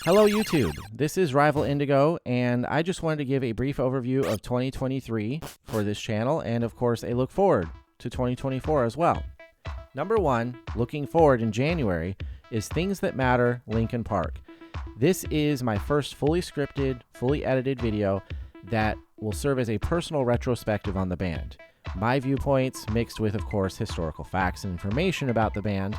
Hello YouTube, this is Rival Indigo, and I just wanted to give a brief overview of 2023 for this channel, and of course a look forward to 2024 as well. Number one, looking forward in January, is Things That Matter Linkin Park. This is my first fully scripted, fully edited video that will serve as a personal retrospective on the band. My viewpoints mixed with, of course, historical facts and information about the band.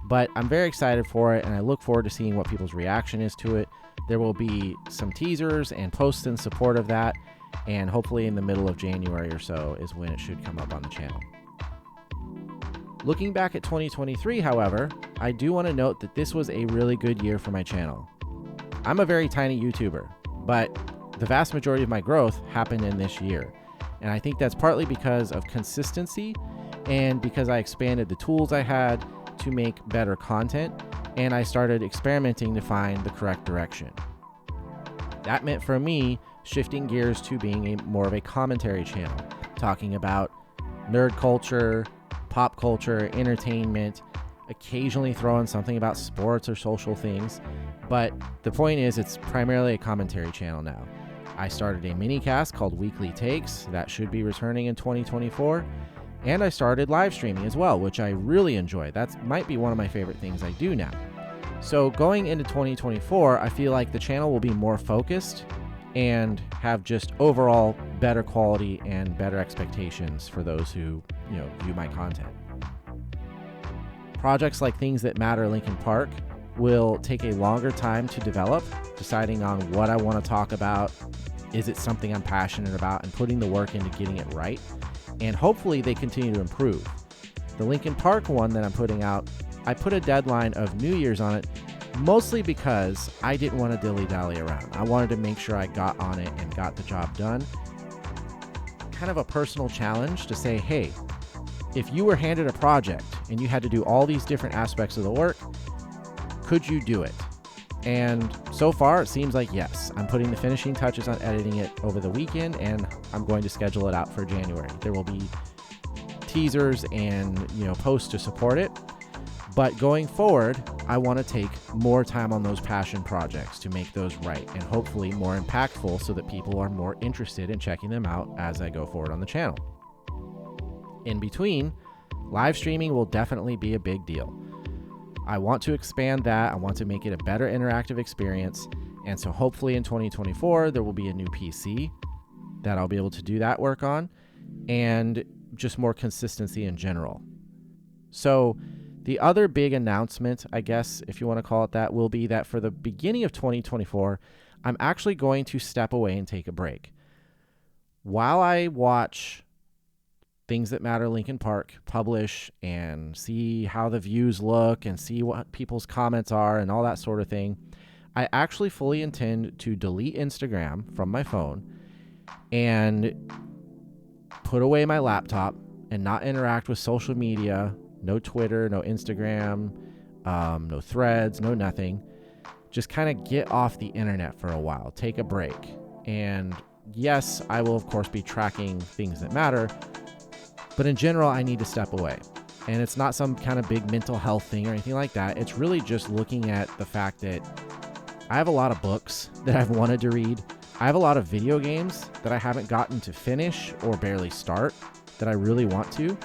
But I'm very excited for it, and I look forward to seeing what people's reaction is to it. There will be some teasers and posts in support of that, and hopefully in the middle of January or so is when it should come up on the channel. Looking back at 2023, however, I do want to note that this was a really good year for my channel. I'm a very tiny YouTuber, but the vast majority of my growth happened in this year. And I think that's partly because of consistency and because I expanded the tools I had to make better content, and I started experimenting to find the correct direction. That meant for me shifting gears to being more of a commentary channel, talking about nerd culture, pop culture, entertainment, occasionally throw in something about sports or social things, but the point is it's primarily a commentary channel now. I started a mini cast called Weekly Takes that should be returning in 2024. And I started live streaming as well, which I really enjoy. That might be one of my favorite things I do now. So going into 2024, I feel like the channel will be more focused and have just overall better quality and better expectations for those who, view my content. Projects like Things That Matter Linkin Park will take a longer time to develop, deciding on what I want to talk about. Is it something I'm passionate about, and putting the work into getting it right? And hopefully they continue to improve. The Linkin Park one that I'm putting out, I put a deadline of New Year's on it, mostly because I didn't want to dilly-dally around. I wanted to make sure I got on it and got the job done. Kind of a personal challenge to say, hey, if you were handed a project and you had to do all these different aspects of the work, could you do it? And so far, it seems like yes. I'm putting the finishing touches on editing it over the weekend, and I'm going to schedule it out for January. There will be teasers and posts to support it. But going forward, I want to take more time on those passion projects to make those right, and hopefully more impactful so that people are more interested in checking them out as I go forward on the channel. In between, live streaming will definitely be a big deal. I want to expand that. I want to make it a better interactive experience. And so hopefully in 2024, there will be a new PC that I'll be able to do that work on, and just more consistency in general. So the other big announcement, I guess, if you want to call it that, will be that for the beginning of 2024, I'm actually going to step away and take a break. While I watch Things That Matter Linkin Park publish and see how the views look and see what people's comments are and all that sort of thing, I actually fully intend to delete Instagram from my phone and put away my laptop and not interact with social media. No Twitter, no Instagram, no Threads, no nothing. Just kind of get off the internet for a while, take a break. And yes, I will of course be tracking Things That Matter, but in general, I need to step away. And it's not some kind of big mental health thing or anything like that. It's really just looking at the fact that I have a lot of books that I've wanted to read. I have a lot of video games that I haven't gotten to finish or barely start that I really want to.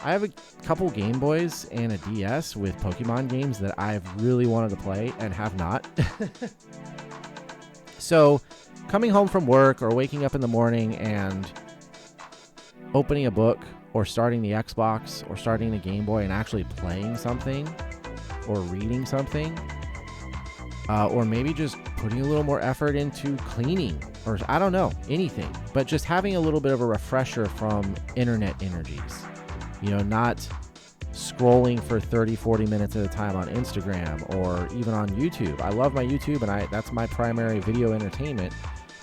I have a couple Game Boys and a DS with Pokemon games that I've really wanted to play and have not. So coming home from work or waking up in the morning and opening a book or starting the Xbox or starting the Game Boy and actually playing something or reading something, or maybe just putting a little more effort into cleaning, or I don't know, anything, but just having a little bit of a refresher from internet energies, not scrolling for 30-40 minutes at a time on Instagram or even on YouTube. I love my YouTube, and that's my primary video entertainment,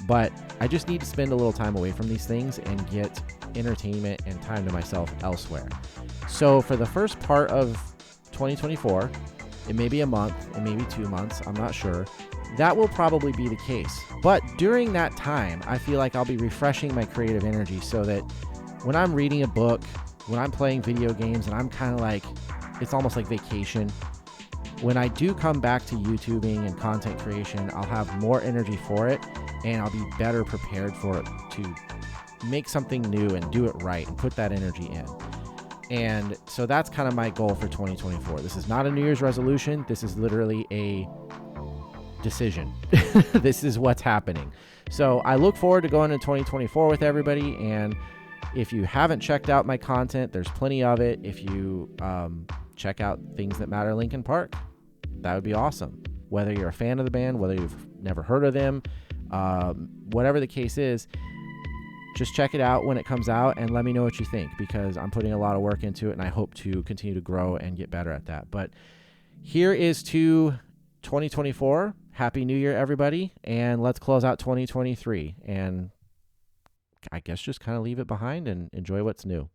but I just need to spend a little time away from these things and get entertainment and time to myself elsewhere. So for the first part of 2024, it may be a month, it may be 2 months, I'm not sure. That will probably be the case. But during that time, I feel like I'll be refreshing my creative energy so that when I'm reading a book, when I'm playing video games, and I'm kind of like, it's almost like vacation, when I do come back to YouTubing and content creation, I'll have more energy for it, and I'll be better prepared for it to make something new and do it right and put that energy in. And so that's kind of my goal for 2024. This is not a New Year's resolution. This is literally a decision. This is what's happening. So I look forward to going to 2024 with everybody. And if you haven't checked out my content, there's plenty of it. If you check out Things That Matter Linkin Park, that would be awesome. Whether you're a fan of the band, whether you've never heard of them, whatever the case is, just check it out when it comes out and let me know what you think, because I'm putting a lot of work into it and I hope to continue to grow and get better at that. But here is to 2024. Happy New Year, everybody. And let's close out 2023 and I guess just kind of leave it behind and enjoy what's new.